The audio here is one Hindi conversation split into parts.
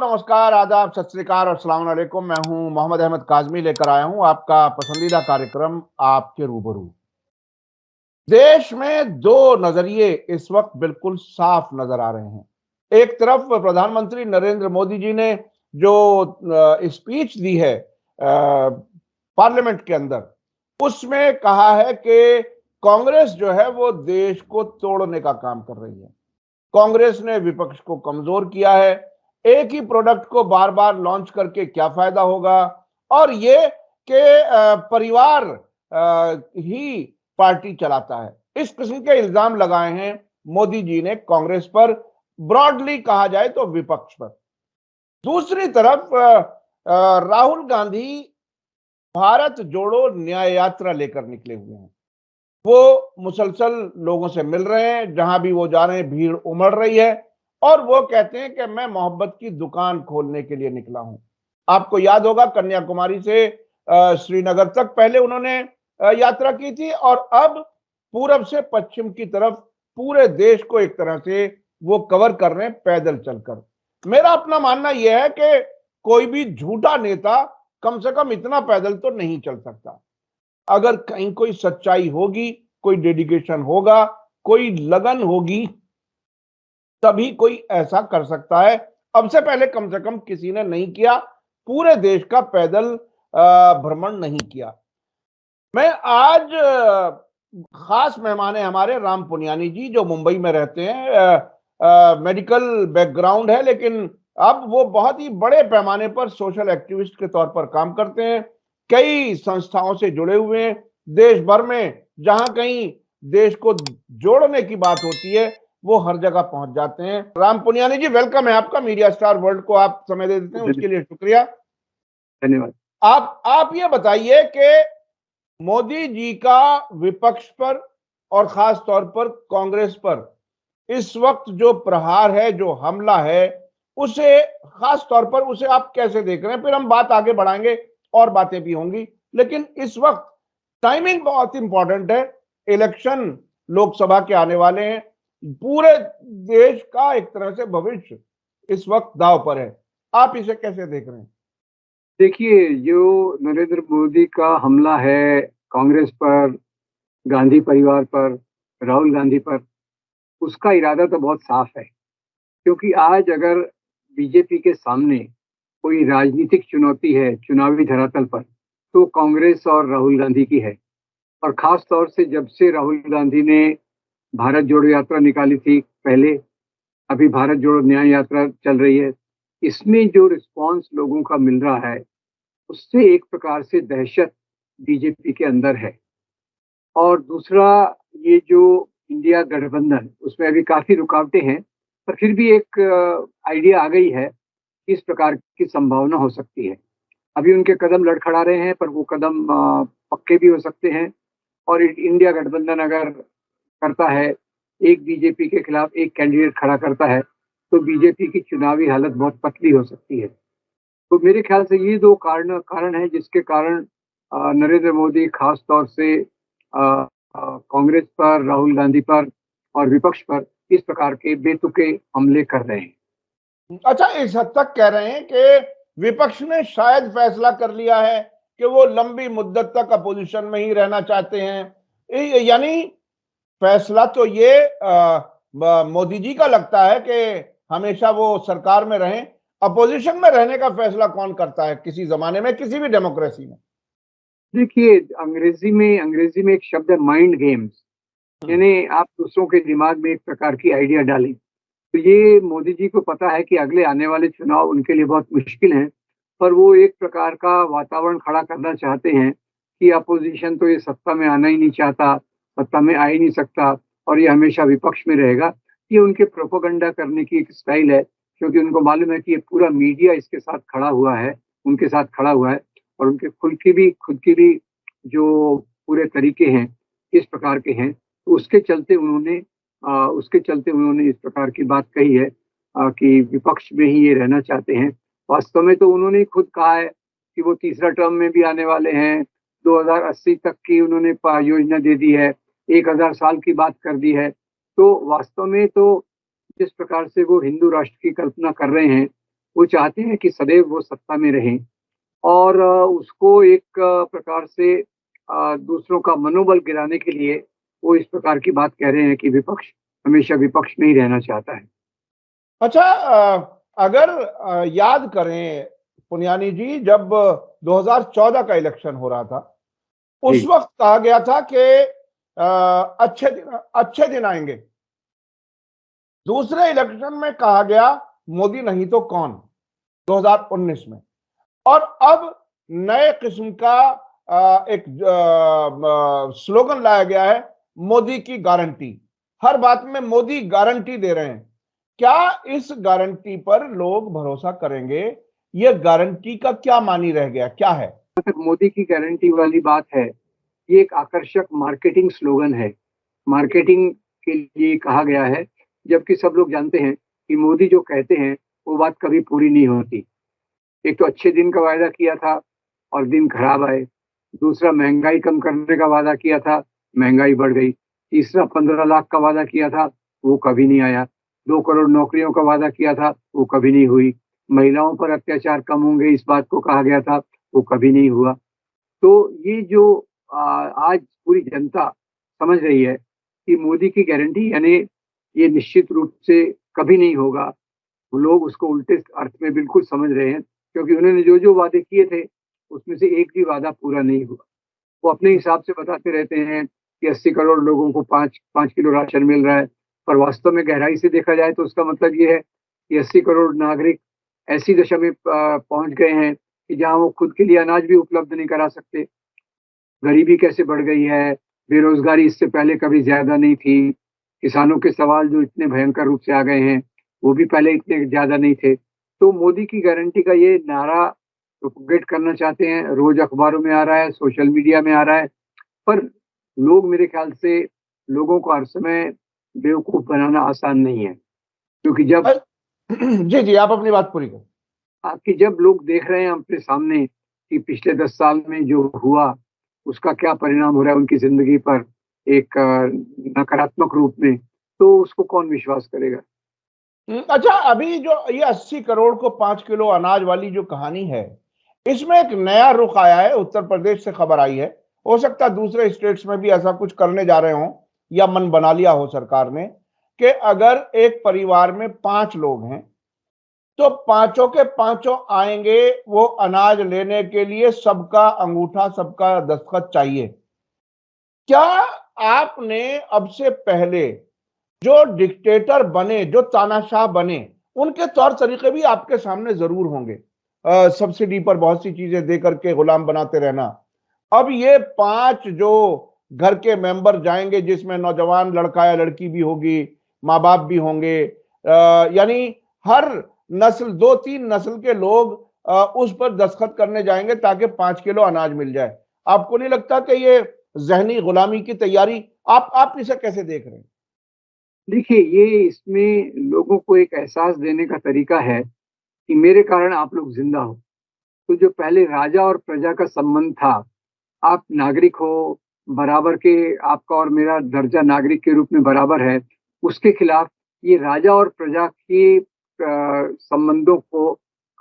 नमस्कार, आदाब, सत श्री अकाल और अस्सलाम वालेकुम। मैं हूं मोहम्मद अहमद काज़मी, लेकर आया हूं आपका पसंदीदा कार्यक्रम आपके रूबरू। देश में दो नजरिए इस वक्त बिल्कुल साफ नजर आ रहे हैं। एक तरफ प्रधानमंत्री नरेंद्र मोदी जी ने जो स्पीच दी है पार्लियामेंट के अंदर, उसमें कहा है कि कांग्रेस जो है वो देश को तोड़ने का काम कर रही है। कांग्रेस ने विपक्ष को कमजोर किया है। एक ही प्रोडक्ट को बार बार लॉन्च करके क्या फायदा होगा, और ये कि परिवार ही पार्टी चलाता है, इस किस्म के इल्जाम लगाए हैं मोदी जी ने कांग्रेस पर, ब्रॉडली कहा जाए तो विपक्ष पर। दूसरी तरफ राहुल गांधी भारत जोड़ो न्याय यात्रा लेकर निकले हुए हैं। वो मुसलसल लोगों से मिल रहे हैं, जहां भी वो जा रहे हैं भीड़ उमड़ रही है, और वो कहते हैं कि मैं मोहब्बत की दुकान खोलने के लिए निकला हूं। आपको याद होगा कन्याकुमारी से श्रीनगर तक पहले उन्होंने यात्रा की थी, और अब पूरब से पश्चिम की तरफ पूरे देश को एक तरह से वो कवर कर रहे हैं पैदल चलकर। मेरा अपना मानना यह है कि कोई भी झूठा नेता कम से कम इतना पैदल तो नहीं चल सकता। अगर कहीं कोई सच्चाई होगी, कोई डेडिकेशन होगा, कोई लगन होगी, तभी कोई ऐसा कर सकता है। अब से पहले कम से कम किसी ने नहीं किया, पूरे देश का पैदल भ्रमण नहीं किया। मैं आज खास मेहमान है हमारे राम पुनियानी जी, जो मुंबई में रहते हैं। मेडिकल बैकग्राउंड है, लेकिन अब वो बहुत ही बड़े पैमाने पर सोशल एक्टिविस्ट के तौर पर काम करते हैं। कई संस्थाओं से जुड़े हुए हैं देश भर में। जहां कहीं देश को जोड़ने की बात होती है, वो हर जगह पहुंच जाते हैं। राम पुनियानी जी, वेलकम है आपका। मीडिया स्टार वर्ल्ड को आप समय दे देते हैं, उसके लिए शुक्रिया, धन्यवाद। आप ये बताइए कि मोदी जी का विपक्ष पर और खास तौर पर कांग्रेस पर इस वक्त जो प्रहार है, जो हमला है, उसे खास तौर पर उसे आप कैसे देख रहे हैं? फिर हम बात आगे बढ़ाएंगे, और बातें भी होंगी, लेकिन इस वक्त टाइमिंग बहुत इंपॉर्टेंट है। इलेक्शन लोकसभा के आने वाले हैं, पूरे देश का एक तरह से भविष्य इस वक्त दांव पर है। आप इसे कैसे देख रहे हैं? देखिए, जो नरेंद्र मोदी का हमला है कांग्रेस पर, गांधी परिवार पर, राहुल गांधी पर, उसका इरादा तो बहुत साफ है। क्योंकि आज अगर बीजेपी के सामने कोई राजनीतिक चुनौती है चुनावी धरातल पर, तो कांग्रेस और राहुल गांधी की है। और खास तौर से जब से राहुल गांधी ने भारत जोड़ो यात्रा निकाली थी पहले, अभी भारत जोड़ो न्याय यात्रा चल रही है, इसमें जो रिस्पांस लोगों का मिल रहा है, उससे एक प्रकार से दहशत बीजेपी के अंदर है। और दूसरा, ये जो इंडिया गठबंधन, उसमें अभी काफी रुकावटें हैं, पर फिर भी एक आइडिया आ गई है कि इस प्रकार की संभावना हो सकती है। अभी उनके कदम लड़खड़ा रहे हैं, पर वो कदम पक्के भी हो सकते हैं। और इंडिया गठबंधन अगर करता है, एक बीजेपी के खिलाफ एक कैंडिडेट खड़ा करता है, तो बीजेपी की चुनावी हालत बहुत पतली हो सकती है। तो मेरे ख्याल से ये दो कारण है जिसके कारण नरेंद्र मोदी खास तौर से कांग्रेस पर, राहुल गांधी पर और विपक्ष पर इस प्रकार के बेतुके हमले कर रहे हैं। अच्छा, इस हद तक कह रहे हैं कि विपक्ष ने शायद फैसला कर लिया है कि वो लंबी मुद्दत तक अपोजिशन में ही रहना चाहते हैं। यानी फैसला तो ये मोदी जी का लगता है कि हमेशा वो सरकार में रहें। अपोजिशन में रहने का फैसला कौन करता है किसी जमाने में, किसी भी डेमोक्रेसी में? देखिए, अंग्रेजी में एक शब्द है माइंड गेम्स, यानी आप दूसरों के दिमाग में एक प्रकार की आइडिया डालें। तो ये मोदी जी को पता है कि अगले आने वाले चुनाव उनके लिए बहुत मुश्किल हैं, पर वो एक प्रकार का वातावरण खड़ा करना चाहते हैं कि अपोजिशन तो ये सत्ता में आना ही नहीं चाहता, सत्ता में आ ही नहीं सकता, और ये हमेशा विपक्ष में रहेगा। ये उनके प्रोपोगंडा करने की एक स्टाइल है, क्योंकि उनको मालूम है कि ये पूरा मीडिया इसके साथ खड़ा हुआ है, उनके साथ खड़ा हुआ है, और उनके खुद की भी जो पूरे तरीके हैं इस प्रकार के हैं। तो उसके चलते उन्होंने इस प्रकार की बात कही है कि विपक्ष में ही ये रहना चाहते हैं। वास्तव में तो उन्होंने खुद कहा है कि वो तीसरा टर्म में भी आने वाले हैं। 2080 तक की उन्होंने योजना दे दी है, 1000 साल की बात कर दी है। तो वास्तव में तो जिस प्रकार से वो हिंदू राष्ट्र की कल्पना कर रहे हैं, वो चाहते हैं कि सदैव वो सत्ता में रहें और उसको एक प्रकार से दूसरों का मनोबल गिराने के लिए वो इस प्रकार की बात कह रहे हैं कि विपक्ष हमेशा विपक्ष में ही रहना चाहता है। अच्छा, अगर याद करें पुनियानी जी, जब 2014 का इलेक्शन हो रहा था, उस जी, वक्त कहा गया था कि अच्छे दिन आएंगे। दूसरे इलेक्शन में कहा गया मोदी नहीं तो कौन, 2019 में। और अब नए किस्म का एक स्लोगन लाया गया है, मोदी की गारंटी। हर बात में मोदी गारंटी दे रहे हैं। क्या इस गारंटी पर लोग भरोसा करेंगे? ये गारंटी का क्या मानी रह गया, क्या है? मोदी की गारंटी वाली बात है, ये एक आकर्षक मार्केटिंग स्लोगन है। मार्केटिंग के लिए कहा गया है, जबकि सब लोग जानते हैं कि मोदी जो कहते हैं वो बात कभी पूरी नहीं होती। एक तो अच्छे दिन का वायदा किया था और दिन खराब आए। दूसरा, महंगाई कम करने का वादा किया था, महंगाई बढ़ गई। तीसरा, 15 लाख का वादा किया था, वो कभी नहीं आया। 2 करोड़ नौकरियों का वादा किया था, वो कभी नहीं हुई। महिलाओं पर अत्याचार कम होंगे, इस बात को कहा गया था, वो कभी नहीं हुआ। तो ये जो आज पूरी जनता समझ रही है कि मोदी की गारंटी यानी ये निश्चित रूप से कभी नहीं होगा, वो लोग उसको उल्टे अर्थ में बिल्कुल समझ रहे हैं, क्योंकि उन्होंने जो-जो वादे किए थे, उसमें से एक भी वादा पूरा नहीं हुआ। वो अपने हिसाब से बताते रहते हैं कि 80 करोड़ लोगों को 5 किलो राशन मिल रहा है, पर वास्तव में गहराई से देखा जाए तो उसका मतलब ये है कि 80 करोड़ नागरिक ऐसी दशा में पहुँच गए हैं कि जहाँ वो खुद के लिए अनाज भी उपलब्ध नहीं करा सकते। गरीबी कैसे बढ़ गई है, बेरोज़गारी इससे पहले कभी ज़्यादा नहीं थी, किसानों के सवाल जो इतने भयंकर रूप से आ गए हैं, वो भी पहले इतने ज़्यादा नहीं थे। तो मोदी की गारंटी का ये नारा प्रोपेगेट करना चाहते हैं, रोज़ अखबारों में आ रहा है, सोशल मीडिया में आ रहा है, पर लोग मेरे ख़्याल से लोगों को हर समय बेवकूफ़ बनाना आसान नहीं है। क्योंकि अ, जी, जी, आप अपनी बात पूरी करें। जब लोग देख रहे हैं अपने सामने कि पिछले 10 साल में जो हुआ, उसका क्या परिणाम हो रहा है उनकी ज़िंदगी पर एक नकारात्मक रूप में, तो उसको कौन विश्वास करेगा? अच्छा, अभी जो ये 80 करोड़ को 5 किलो अनाज वाली जो कहानी है, इसमें एक नया रुख आया है। उत्तर प्रदेश से खबर आई है। हो सकता है दूसरे स्टेट्स में भी ऐसा कुछ करने जा रहे हों या मन बना लिया हो सरकार ने कि अगर एक परिवार में 5 लोग हैं, तो पांचों के पांचों आएंगे वो अनाज लेने के लिए, सबका अंगूठा, सबका दस्तखत चाहिए। क्या आपने अब से पहले जो डिक्टेटर बने, जो तानाशाह बने, उनके तौर तरीके भी आपके सामने जरूर होंगे। सब्सिडी पर बहुत सी चीजें दे करके गुलाम बनाते रहना। अब ये 5 जो घर के मेंबर जाएंगे, जिसमें नौजवान लड़का या लड़की भी होगी, माँ बाप भी होंगे, यानी हर नस्ल, 2-3 नस्ल के लोग उस पर दस्तखत करने जाएंगे ताकि 5 किलो अनाज मिल जाए। आपको नहीं लगता कि ये जहनी गुलामी की तैयारी? आप इसे कैसे देख रहे हैं? देखिए, ये इसमें लोगों को एक एहसास देने का तरीका है कि मेरे कारण आप लोग ज़िंदा हो। तो जो पहले राजा और प्रजा का संबंध था, आप नागरिक हो, बराबर के आपका और मेरा दर्जा नागरिक के रूप में बराबर है, उसके खिलाफ ये राजा और प्रजा के संबंधों को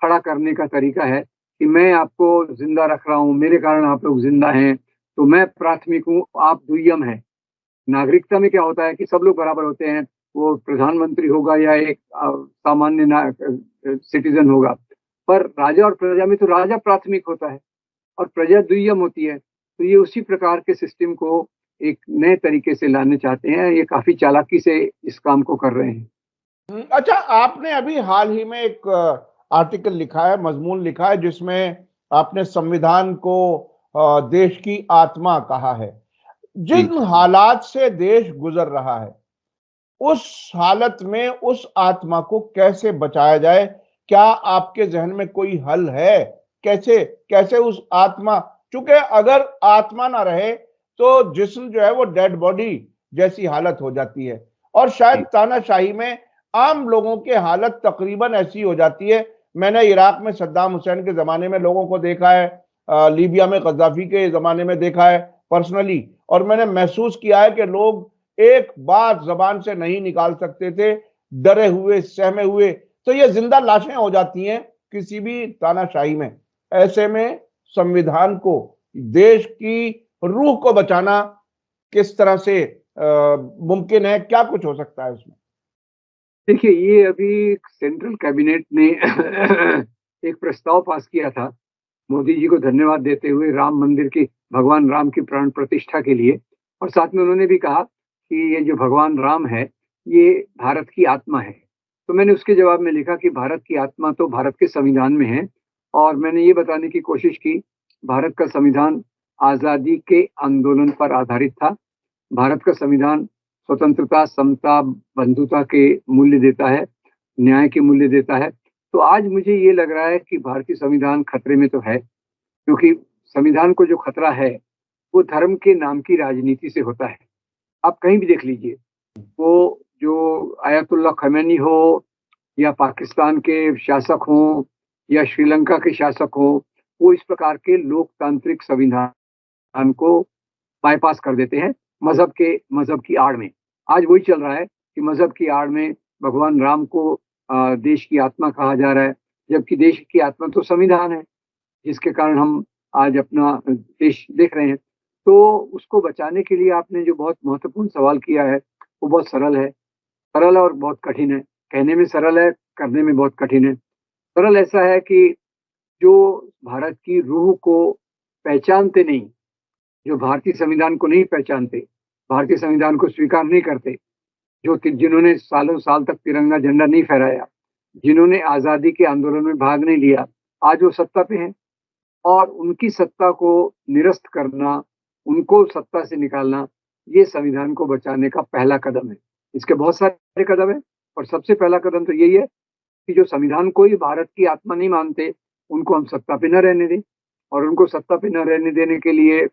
खड़ा करने का तरीका है कि मैं आपको ज़िंदा रख रहा हूँ, मेरे कारण आप लोग ज़िंदा हैं, तो मैं प्राथमिक हूँ, आप द्वितीयम हैं। नागरिकता में क्या होता है कि सब लोग बराबर होते हैं, वो प्रधानमंत्री होगा या एक सामान्य सिटीज़न होगा। पर राजा और प्रजा में तो राजा प्राथमिक होता है और प्रजा द्वितीयम होती है। तो ये उसी प्रकार के सिस्टम को एक नए तरीके से लाने चाहते हैं। ये काफ़ी चालाकी से इस काम को कर रहे हैं। अच्छा, आपने अभी हाल ही में एक आर्टिकल लिखा है, मजमून लिखा है, जिसमें आपने संविधान को देश की आत्मा कहा है। जी। जिन हालात से देश गुजर रहा है, उस हालत में उस आत्मा को कैसे बचाया जाए? क्या आपके ज़हन में कोई हल है? कैसे कैसे उस आत्मा, चूँकि अगर आत्मा ना रहे तो जिस्म जो है वो डेड बॉडी जैसी हालत हो जाती है, और शायद जी। तानाशाही में आम लोगों की हालत तकरीबन ऐसी हो जाती है। मैंने इराक में सद्दाम हुसैन के ज़माने में लोगों को देखा है, लीबिया में गद्दाफी के ज़माने में देखा है पर्सनली, और मैंने महसूस किया है कि लोग एक बात ज़बान से नहीं निकाल सकते थे, डरे हुए, सहमे हुए, तो ये जिंदा लाशें हो जाती हैं किसी भी तानाशाही में। ऐसे में संविधान को, देश की रूह को बचाना किस तरह से मुमकिन है? क्या कुछ हो सकता है उसमें? देखिए, ये अभी सेंट्रल कैबिनेट ने एक प्रस्ताव पास किया था मोदी जी को धन्यवाद देते हुए राम मंदिर की, भगवान राम की प्राण प्रतिष्ठा के लिए। और साथ में उन्होंने भी कहा कि ये जो भगवान राम है, ये भारत की आत्मा है। तो मैंने उसके जवाब में लिखा कि भारत की आत्मा तो भारत के संविधान में है। और मैंने ये बताने की कोशिश की, भारत का संविधान आजादी के आंदोलन पर आधारित था। भारत का संविधान स्वतंत्रता, समता, बंधुता के मूल्य देता है, न्याय के मूल्य देता है। तो आज मुझे ये लग रहा है कि भारतीय संविधान खतरे में तो है, क्योंकि संविधान को जो खतरा है वो धर्म के नाम की राजनीति से होता है। आप कहीं भी देख लीजिए, वो जो आयतुल्लाह खमैनी हो, या पाकिस्तान के शासक हों, या श्रीलंका के शासक हों, वो इस प्रकार के लोकतांत्रिक संविधान को बाईपास कर देते हैं मजहब की आड़ में। आज वही चल रहा है कि मजहब की आड़ में भगवान राम को देश की आत्मा कहा जा रहा है, जबकि देश की आत्मा तो संविधान है, जिसके कारण हम आज अपना देश देख रहे हैं। तो उसको बचाने के लिए आपने जो बहुत महत्वपूर्ण सवाल किया है, वो बहुत सरल और बहुत कठिन है। कहने में सरल है, करने में बहुत कठिन है। सरल ऐसा है कि जो भारत की रूह को पहचानते नहीं, जो भारतीय संविधान को नहीं पहचानते, भारतीय संविधान को स्वीकार नहीं करते, जिन्होंने सालों साल तक तिरंगा झंडा नहीं फहराया, जिन्होंने आजादी के आंदोलन में भाग नहीं लिया, आज वो सत्ता पे हैं। और उनकी सत्ता को निरस्त करना, उनको सत्ता से निकालना, ये संविधान को बचाने का पहला कदम है। इसके बहुत सारे कदम हैं, और सबसे पहला कदम तो यही है कि जो संविधान को ही भारत की आत्मा नहीं मानते, उनको हम सत्ता पे न रहने दें। और उनको सत्ता पे न रहने देने के लिए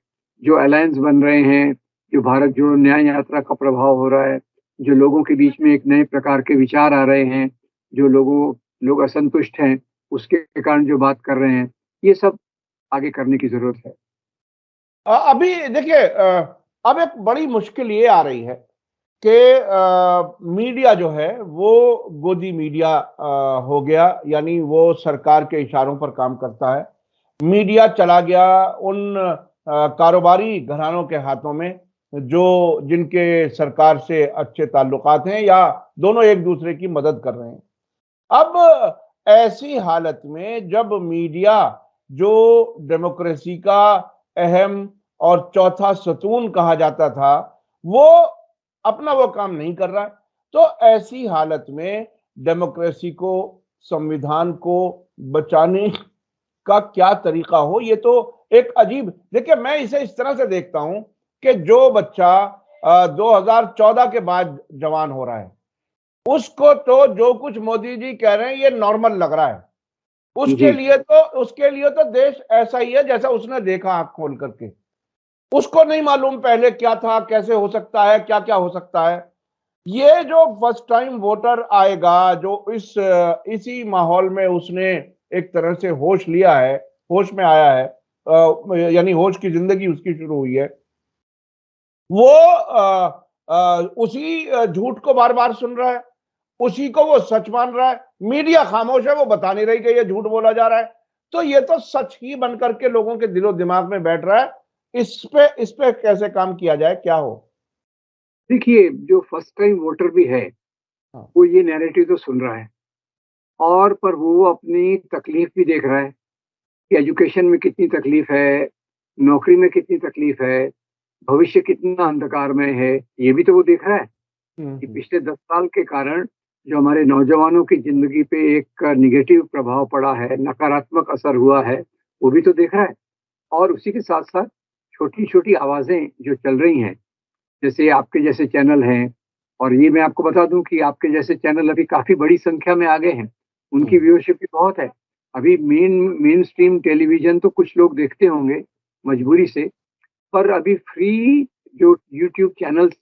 जो अलायंस बन रहे हैं, जो भारत जोड़ो न्याय यात्रा का प्रभाव हो रहा है, जो लोगों के बीच में एक नए प्रकार के विचार आ रहे हैं, जो लोग असंतुष्ट हैं, उसके कारण जो बात कर रहे हैं, ये सब आगे करने की जरूरत है। अभी देखिए, अब एक बड़ी मुश्किल ये आ रही है कि मीडिया जो है वो गोदी मीडिया हो गया, यानी वो सरकार के इशारों पर काम करता है। मीडिया चला गया उन कारोबारी घरानों के हाथों में जो जिनके सरकार से अच्छे ताल्लुकात हैं, या दोनों एक दूसरे की मदद कर रहे हैं। अब ऐसी हालत में जब मीडिया, जो डेमोक्रेसी का अहम और चौथा सतून कहा जाता था, वो अपना वो काम नहीं कर रहा है, तो ऐसी हालत में डेमोक्रेसी को, संविधान को बचाने का क्या तरीका हो? ये तो एक अजीब, देखिए मैं इसे इस तरह से देखता हूं कि जो बच्चा 2014 के बाद जवान हो रहा है, उसको तो जो कुछ मोदी जी कह रहे हैं ये नॉर्मल लग रहा है। उसके लिए तो देश ऐसा ही है जैसा उसने देखा आंख खोल करके। उसको नहीं मालूम पहले क्या था, कैसे हो सकता है, क्या क्या हो सकता है। ये जो फर्स्ट टाइम वोटर आएगा, जो इसी माहौल में उसने एक तरह से होश लिया है, होश में आया है, यानी होश की जिंदगी उसकी शुरू हुई है, वो उसी झूठ को बार बार सुन रहा है, उसी को वो सच मान रहा है। मीडिया खामोश है, वो बता नहीं रही कि ये झूठ बोला जा रहा है। तो ये तो सच ही बन करके लोगों के दिलो दिमाग में बैठ रहा है। इस पे कैसे काम किया जाए, क्या हो? देखिए, जो फर्स्ट टाइम वोटर भी है, हाँ। वो ये नैरेटिव तो सुन रहा है, और पर वो अपनी तकलीफ भी देख रहा है कि एजुकेशन में कितनी तकलीफ है, नौकरी में कितनी तकलीफ है, भविष्य कितना अंधकार में है। ये भी तो वो देख रहा है कि पिछले 10 साल के कारण जो हमारे नौजवानों की जिंदगी पे एक निगेटिव प्रभाव पड़ा है, नकारात्मक असर हुआ है, वो भी तो देख रहा है। और उसी के साथ साथ छोटी छोटी आवाजें जो चल रही हैं, जैसे आपके जैसे चैनल हैं, और ये मैं आपको बता दूं कि आपके जैसे चैनल अभी काफी बड़ी संख्या में आ गए हैं, उनकी व्यूअरशिप भी बहुत है। अभी मेन स्ट्रीम टेलीविजन तो कुछ लोग देखते होंगे मजबूरी से, पर अभी फ्री जो यूट्यूब चैनल्स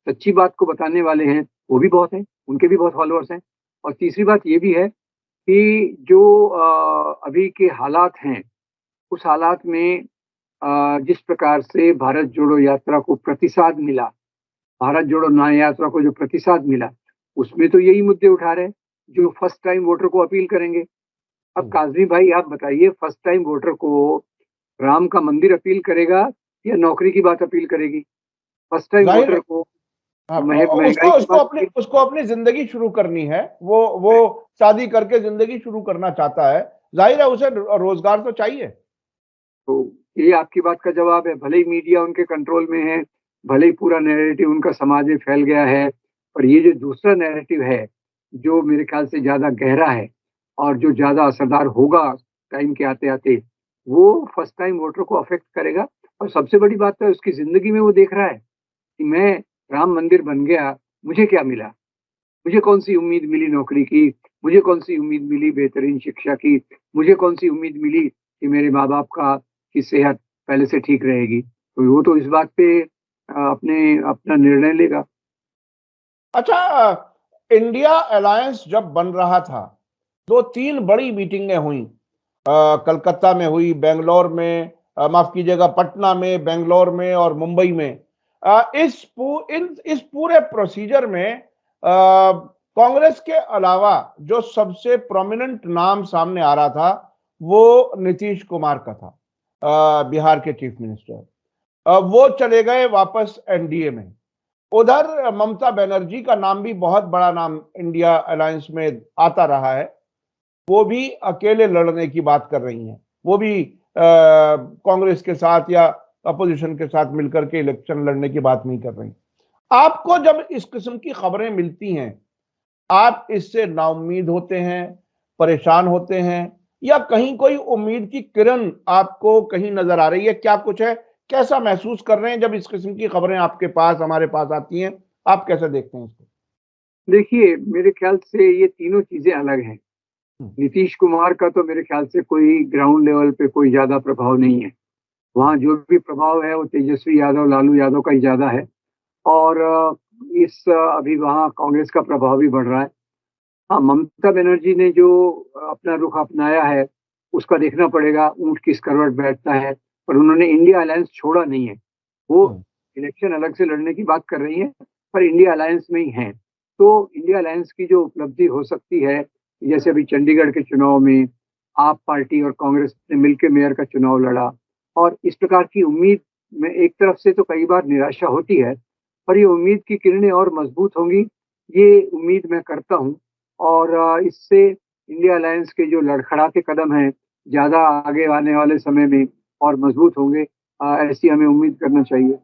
सच्ची बात को बताने वाले हैं, वो भी बहुत हैं, उनके भी बहुत फॉलोअर्स हैं। और तीसरी बात ये भी है कि जो अभी के हालात हैं, उस हालात में जिस प्रकार से भारत जोड़ो यात्रा को प्रतिसाद मिला, भारत जोड़ो न्याय यात्रा को जो प्रतिसाद मिला, उसमें तो यही मुद्दे उठा रहे हैं जो फर्स्ट टाइम वोटर को अपील करेंगे। अब काजमी भाई आप बताइए, फर्स्ट टाइम वोटर को राम का मंदिर अपील करेगा या नौकरी की बात अपील करेगी? फर्स्ट टाइम जाहिर है। वोटर को हाँ, उसको महंगाई की उसको बात अपनी उसको अपनी जिंदगी शुरू करनी है। वो शादी करके जिंदगी शुरू करना चाहता है। जाहिर है उसे रोजगार तो चाहिए। तो ये आपकी बात का जवाब है। भले ही मीडिया उनके कंट्रोल में है, भले ही पूरा नैरेटिव उनका समाज में फैल गया है, पर ये जो दूसरा नैरेटिव है, जो मेरे ख्याल से ज्यादा गहरा है और जो ज्यादा असरदार होगा टाइम के आते आते, वो फर्स्ट टाइम वोटर को अफेक्ट करेगा। और सबसे बड़ी बात है, उसकी जिंदगी में वो देख रहा है कि मैं राम मंदिर बन गया, मुझे क्या मिला? मुझे कौन सी उम्मीद मिली नौकरी की? मुझे कौन सी उम्मीद मिली बेहतरीन शिक्षा की? मुझे कौन सी उम्मीद मिली कि मेरे माँ बाप का की सेहत पहले से ठीक रहेगी? तो वो तो इस बात पे अपना निर्णय लेगा। अच्छा, इंडिया अलायंस जब बन रहा था, दो तीन बड़ी मीटिंगें हुई। कलकत्ता में हुई, बेंगलोर में, माफ कीजिएगा, पटना में, बेंगलोर में और मुंबई में। इस पूरे प्रोसीजर में कांग्रेस के अलावा जो सबसे प्रोमिनेंट नाम सामने आ रहा था वो नीतीश कुमार का था, बिहार के चीफ मिनिस्टर। वो चले गए वापस एनडीए में। उधर ममता बनर्जी का नाम भी बहुत बड़ा नाम इंडिया अलायंस में आता रहा है। वो भी अकेले लड़ने की बात कर रही हैं। वो भी कांग्रेस के साथ या अपोजिशन के साथ मिलकर के इलेक्शन लड़ने की बात नहीं कर रही। आपको जब इस किस्म की खबरें मिलती हैं, आप इससे नाउम्मीद होते हैं, परेशान होते हैं, या कहीं कोई उम्मीद की किरण आपको कहीं नजर आ रही है? क्या कुछ है? कैसा महसूस कर रहे हैं जब इस किस्म की खबरें आपके पास, हमारे पास आती हैं? आप कैसे देखते हैं इसको? देखिए, मेरे ख्याल से ये तीनों चीजें अलग हैं। नीतीश कुमार का तो मेरे ख्याल से कोई ग्राउंड लेवल पे कोई ज्यादा प्रभाव नहीं है। वहाँ जो भी प्रभाव है वो तेजस्वी यादव, लालू यादव का ही ज्यादा है। और अभी वहाँ कांग्रेस का प्रभाव भी बढ़ रहा है। हाँ, ममता बनर्जी ने जो अपना रुख अपनाया है, उसका देखना पड़ेगा ऊंट किस करवट बैठता है। पर उन्होंने इंडिया अलायंस छोड़ा नहीं है। वो इलेक्शन अलग से लड़ने की बात कर रही है, पर इंडिया अलायंस में ही है। तो इंडिया अलायंस की जो उपलब्धि हो सकती है, जैसे अभी चंडीगढ़ के चुनाव में आप पार्टी और कांग्रेस ने मिलकर मेयर का चुनाव लड़ा, और इस प्रकार की उम्मीद में एक तरफ से तो कई बार निराशा होती है, पर ये उम्मीद की किरणें और मजबूत होंगी, ये उम्मीद मैं करता हूँ। और इससे इंडिया अलायंस के जो लड़खड़ाते कदम हैं, ज्यादा आगे आने वाले समय में और मजबूत होंगे, ऐसी हमें उम्मीद करना चाहिए।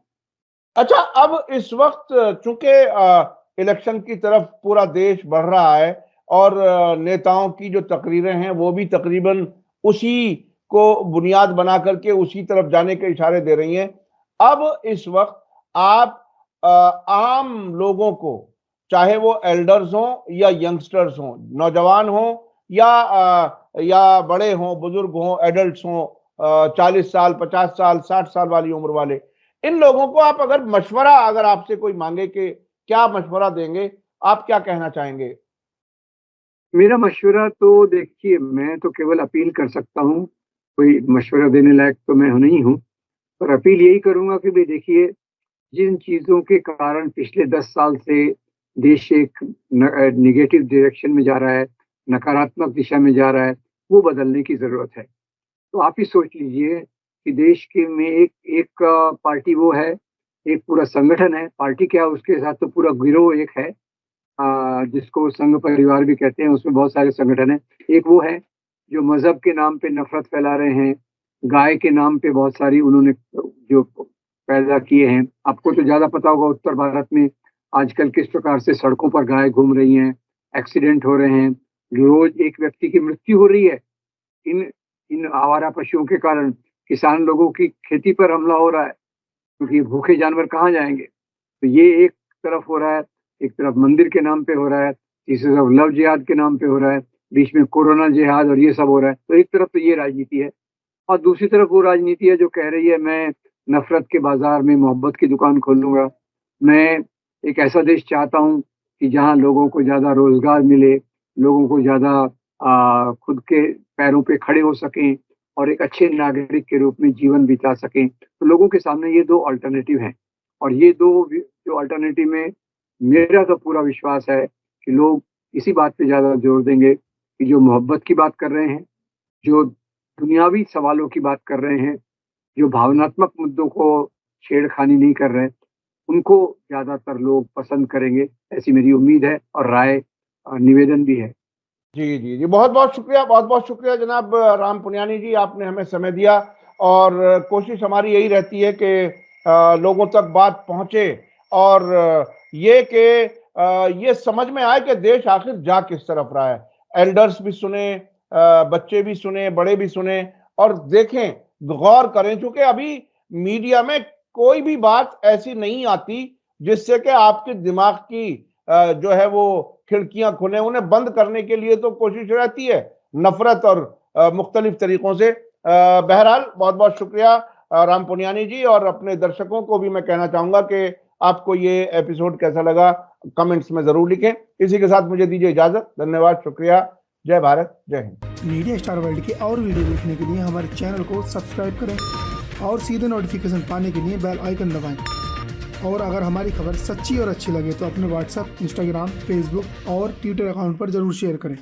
अच्छा, अब इस वक्त चूंकि इलेक्शन की तरफ पूरा देश बढ़ रहा है और नेताओं की जो तकरीरें हैं वो भी तकरीबन उसी को बुनियाद बना करके उसी तरफ जाने के इशारे दे रही हैं। अब इस वक्त आप आम लोगों को, चाहे वो एल्डर्स हों या यंगस्टर्स हों, नौजवान हों या बड़े हों, बुजुर्ग हों, एडल्ट्स हों, 40 साल, 50 साल, 60 साल वाली उम्र वाले, इन लोगों को आप अगर आपसे कोई मांगे कि क्या मशवरा देंगे, आप क्या कहना चाहेंगे? मेरा मशवरा तो देखिए, मैं तो केवल अपील कर सकता हूँ, कोई मशवरा देने लायक तो मैं नहीं हूँ। पर अपील यही करूंगा कि भाई देखिए, जिन चीजों के कारण पिछले 10 साल से देश एक निगेटिव डायरेक्शन में जा रहा है, नकारात्मक दिशा में जा रहा है, वो बदलने की जरूरत है। तो आप ही सोच लीजिए कि देश के में एक एक पार्टी वो है, एक पूरा संगठन है। पार्टी क्या, उसके साथ तो पूरा गिरोह एक है, जिसको संघ परिवार भी कहते हैं। उसमें बहुत सारे संगठन हैं। एक वो है जो मजहब के नाम पे नफरत फैला रहे हैं, गाय के नाम पे बहुत सारी उन्होंने जो पैदा किए हैं। आपको तो ज्यादा पता होगा, उत्तर भारत में आजकल किस प्रकार से सड़कों पर गाय घूम रही हैं, एक्सीडेंट हो रहे हैं, रोज एक व्यक्ति की मृत्यु हो रही है इन इन आवारा पशुओं के कारण। किसान लोगों की खेती पर हमला हो रहा है, क्योंकि भूखे जानवर कहाँ जाएंगे। तो ये एक तरफ हो रहा है, एक तरफ मंदिर के नाम पे हो रहा है, तीसरी तरफ लव जिहाद के नाम पे हो रहा है, बीच में कोरोना जिहाद और ये सब हो रहा है। तो एक तरफ तो ये राजनीति है, और दूसरी तरफ वो राजनीति है जो कह रही है मैं नफरत के बाजार में मोहब्बत की दुकान खोलूंगा। मैं एक ऐसा देश चाहता हूँ कि जहाँ लोगों को ज्यादा रोजगार मिले, लोगों को ज्यादा खुद के पैरों पे खड़े हो सकें और एक अच्छे नागरिक के रूप में जीवन बिता सकें। तो लोगों के सामने ये दो अल्टरनेटिव हैं, और ये दो जो अल्टरनेटिव में मेरा तो पूरा विश्वास है कि लोग इसी बात पे ज़्यादा जोर देंगे कि जो मोहब्बत की बात कर रहे हैं, जो दुनियावी सवालों की बात कर रहे हैं, जो भावनात्मक मुद्दों को छेड़खानी नहीं कर रहे, उनको ज़्यादातर लोग पसंद करेंगे, ऐसी मेरी उम्मीद है और राय निवेदन भी है। जी, जी, जी। बहुत बहुत शुक्रिया जनाब राम पुनियानी जी, आपने हमें समय दिया और कोशिश हमारी यही रहती है कि लोगों तक बात पहुँचे और ये कि ये समझ में आए कि देश आखिर जा किस तरफ रहा है। एल्डर्स भी सुने, बच्चे भी सुने, बड़े भी सुने और देखें, गौर करें क्योंकि अभी मीडिया में कोई भी बात ऐसी नहीं आती जिससे कि आपके दिमाग की जो है वो खिड़कियां खुले, उन्हें बंद करने के लिए तो कोशिश रहती है नफरत और मुख्तलिफ तरीकों से। बहरहाल बहुत बहुत शुक्रिया राम पुनियानी जी, और अपने दर्शकों को भी मैं कहना चाहूंगा कि आपको ये एपिसोड कैसा लगा कमेंट्स में जरूर लिखें। इसी के साथ मुझे दीजिए इजाजत। धन्यवाद, शुक्रिया। जय भारत, जय हिंद। मीडिया स्टार वर्ल्ड के और वीडियो देखने के लिए हमारे चैनल को सब्सक्राइब करें और सीधे नोटिफिकेशन पाने के लिए बेल आइकन दबाएं। और अगर हमारी खबर सच्ची और अच्छी लगे तो अपने व्हाट्सएप, इंस्टाग्राम, फेसबुक और ट्विटर अकाउंट पर जरूर शेयर करें।